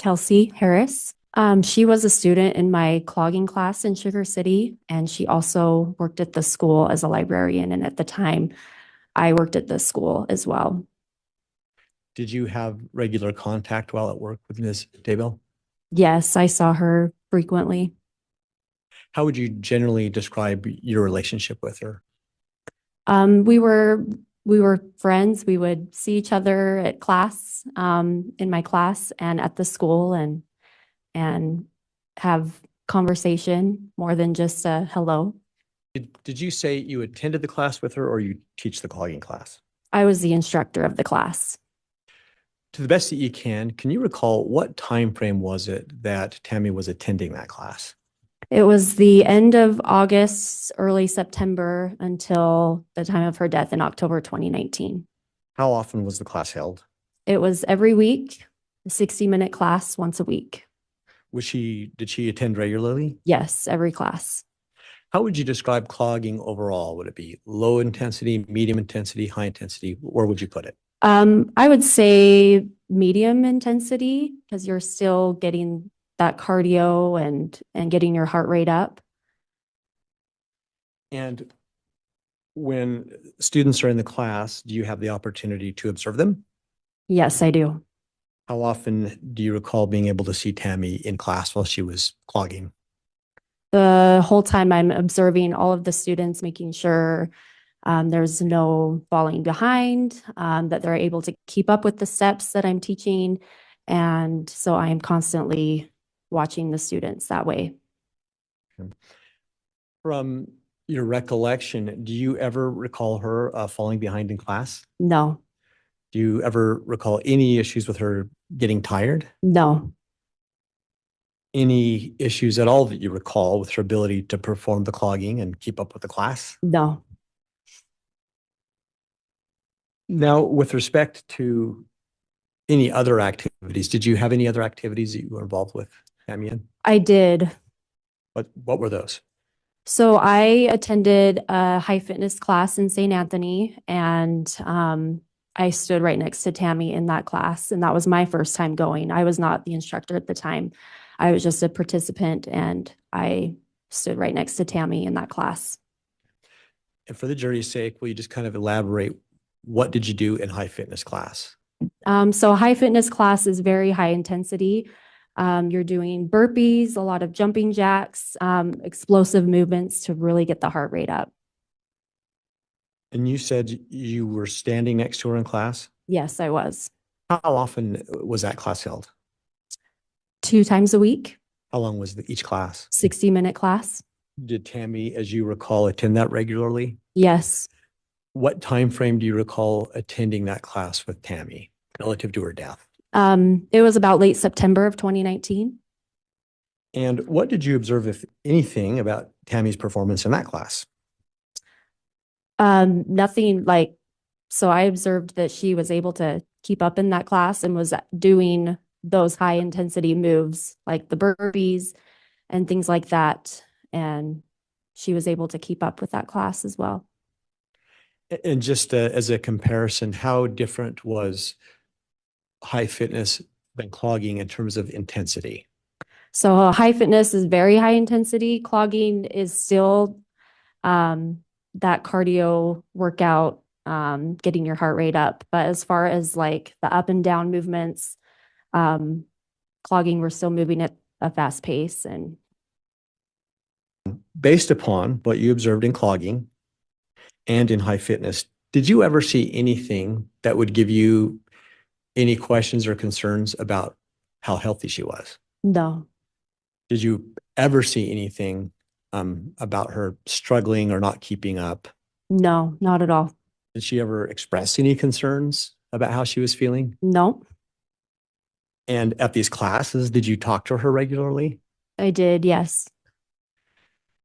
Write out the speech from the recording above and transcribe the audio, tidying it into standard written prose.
Kersey Harris. She was a student in my clogging class in Sugar City, and she also worked at the school as a librarian. And at the time, I worked at the school as well. Did you have regular contact while at work with Ms. Daybell? Yes, I saw her frequently. How would you generally describe your relationship with her? We were friends. We would see each other at class, in my class and at the school, and have conversation more than just a hello. Did you say you attended the class with her or you teach the clogging class? I was the instructor of the class. To the best that you can you recall what time frame was it that Tammy was attending that class? It was the end of August, early September until the time of her death in October 2019. How often was the class held? It was every week, a 60-minute class once a week. Did she attend regularly? Yes, every class. How would you describe clogging overall? Would it be low intensity, medium intensity, high intensity? Where would you put it? I would say medium intensity because you're still getting that cardio and getting your heart rate up. And when students are in the class, do you have the opportunity to observe them? Yes, I do. How often do you recall being able to see Tammy in class while she was clogging? The whole time I'm observing all of the students, making sure there's no falling behind, that they're able to keep up with the steps that I'm teaching. And so I am constantly watching the students that way. From your recollection, do you ever recall her falling behind in class? No, Do you ever recall any issues with her getting tired? no, Any issues at all that you recall with her ability to perform the clogging and keep up with the class? no. Now, with respect to any other activities, did you have any other activities that you were involved with, Tammy? In? I did. What were those? So I attended a high fitness class in St. Anthony, and I stood right next to Tammy in that class, and that was my first time going. I was not the instructor at the time. I was just a participant, and I stood right next to Tammy in that class. And for the jury's sake, will you just kind of elaborate what did you do in high fitness class? So high fitness class is very high intensity. You're doing burpees, a lot of jumping jacks, explosive movements to really get the heart rate up. And you said you were standing next to her in class. Yes, I was. How often was that class held? 2 times a week, How long was each class? 60-minute class. Did Tammy, as you recall, attend that regularly? Yes. What time frame do you recall attending that class with Tammy relative to her death? It was about late September of 2019. And what did you observe, if anything, about Tammy's performance in that class? Nothing like, so I observed that she was able to keep up in that class and was doing those high intensity moves like the burpees and things like that. And she was able to keep up with that class as well. And just as a comparison, how different was high fitness than clogging in terms of intensity? So high fitness is very high intensity. Clogging is still that cardio workout, getting your heart rate up. But as far as like the up and down movements, clogging, we're still moving at a fast pace. And Based upon what you observed in clogging and in high fitness, did you ever see anything that would give you any questions or concerns about how healthy she was? no, Did you ever see anything about her struggling or not keeping up? no, not at all. Did she ever express any concerns about how she was feeling? No, And at these classes, did you talk to her regularly? I did. Yes.